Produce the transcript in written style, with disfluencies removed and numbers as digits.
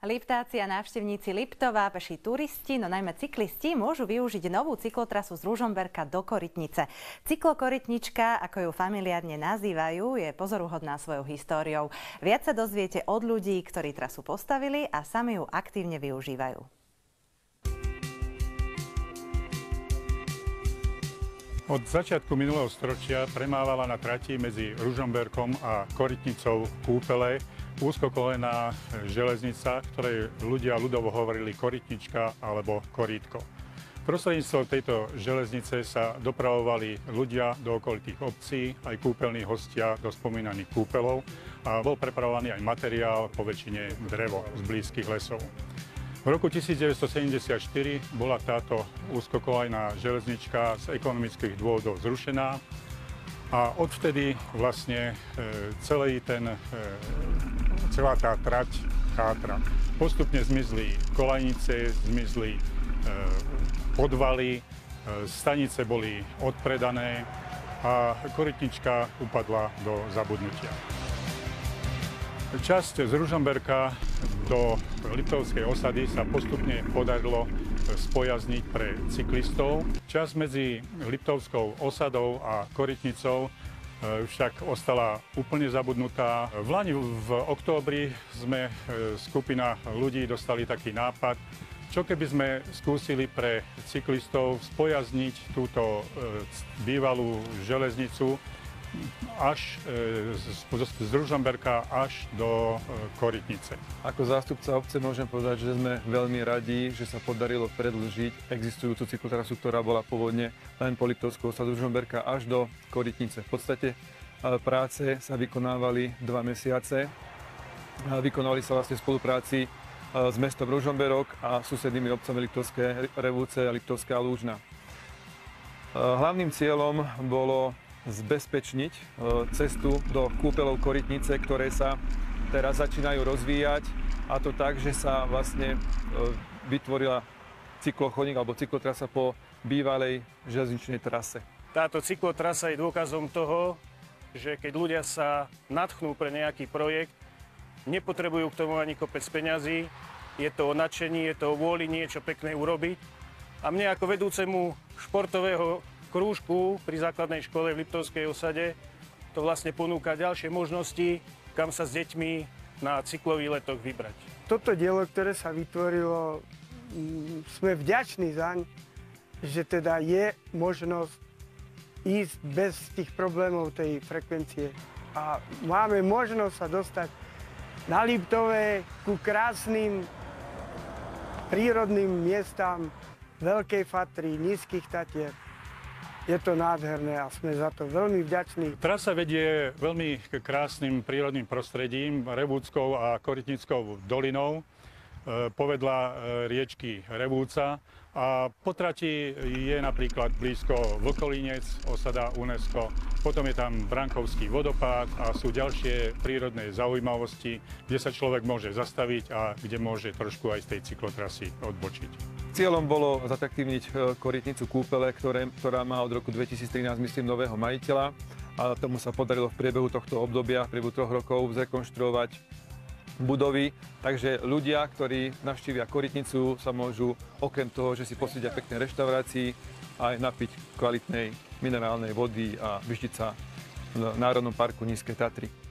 Liptáci a návštevníci Liptova, peší turisti, no najmä cyklisti, môžu využiť novú cyklotrasu z Ružomberka do Korytnice. Cyklokorytnička, ako ju familiárne nazývajú, je pozoruhodná svojou históriou. Viac sa dozviete od ľudí, ktorí trasu postavili a sami ju aktívne využívajú. Od začiatku minulého storočia premávala na trati medzi Ružomberkom a Korytnicou kúpele úzkokolená železnica, ktorej ľudia ľudovo hovorili korytnička alebo korítko. Prostredníctvom tejto železnice sa dopravovali ľudia do okolitých obcí, aj kúpeľní hostia do spomínaných kúpeľov a bol prepravovaný aj materiál, po väčšine drevo z blízkych lesov. V roku 1974 bola táto úzkokolajná železnička z ekonomických dôvodov zrušená a odvtedy vlastne celá tá trať chátra. Postupne zmizli kolajnice, zmizli podvaly, stanice boli odpredané a korytnička upadla do zabudnutia. Časť z Ružomberka do Liptovskej osady sa postupne podarilo spojazniť pre cyklistov. Časť medzi Liptovskou osadou a Korytnicou však ostala úplne zabudnutá. Vlani v októbri sme skupina ľudí dostali taký nápad, čo keby sme skúsili pre cyklistov spojazniť túto bývalú železnicu až z Ružomberka až do Korytnice. Ako zástupca obce môžem povedať, že sme veľmi radi, že sa podarilo predĺžiť existujúcu cyklotrasu, ktorá bola pôvodne len po Liptovskú osadu Ružomberka až do Korytnice. V podstate práce sa vykonávali 2 mesiace. Vykonávali sa vlastne v spolupráci s mestom Ružomberok a susednými obcami Liptovské Revúce a Liptovská Lúžna. Hlavným cieľom bolo zbezpečniť cestu do kúpeľov Korytnice, ktoré sa teraz začínajú rozvíjať, a to tak, že sa vlastne vytvorila cyklochodník alebo cyklotrasa po bývalej železničnej trase. Táto cyklotrasa je dôkazom toho, že keď ľudia sa nadchnú pre nejaký projekt, nepotrebujú k tomu ani kopec peňazí, je to o nadšení, je to o vôli niečo pekné urobiť. A mne ako vedúcemu športového krúžku pri základnej škole v Liptovskej osade to vlastne ponúka ďalšie možnosti, kam sa s deťmi na cyklový letok vybrať. Toto dielo, ktoré sa vytvorilo, sme vďační zaň, že teda je možnosť ísť bez tých problémov tej frekvencie. A máme možnosť sa dostať na Liptové ku krásnym prírodným miestam Veľkej Fatry, Nízkych Tatier. Je to nádherné a sme za to veľmi vďační. Trasa vedie veľmi krásnym prírodným prostredím, Revúckou a Korytnickou dolinou, povedľa riečky Revúca. A po trati je napríklad blízko Vlkolínec, osada UNESCO, potom je tam Brankovský vodopád a sú ďalšie prírodné zaujímavosti, kde sa človek môže zastaviť a kde môže trošku aj z tej cyklotrasy odbočiť. Cieľom bolo zatraktívniť Korytnicu kúpele, ktorá má od roku 2013, myslím, nového majiteľa, a tomu sa podarilo v priebehu tohto obdobia, v priebehu 3 rokov, zrekonštruovať budovy. Takže ľudia, ktorí navštívia Korytnicu, sa môžu okrem toho, že si posiedia pekné reštaurácii, aj napiť kvalitnej minerálnej vody a vyštiť sa v Národnom parku Nízke Tatry.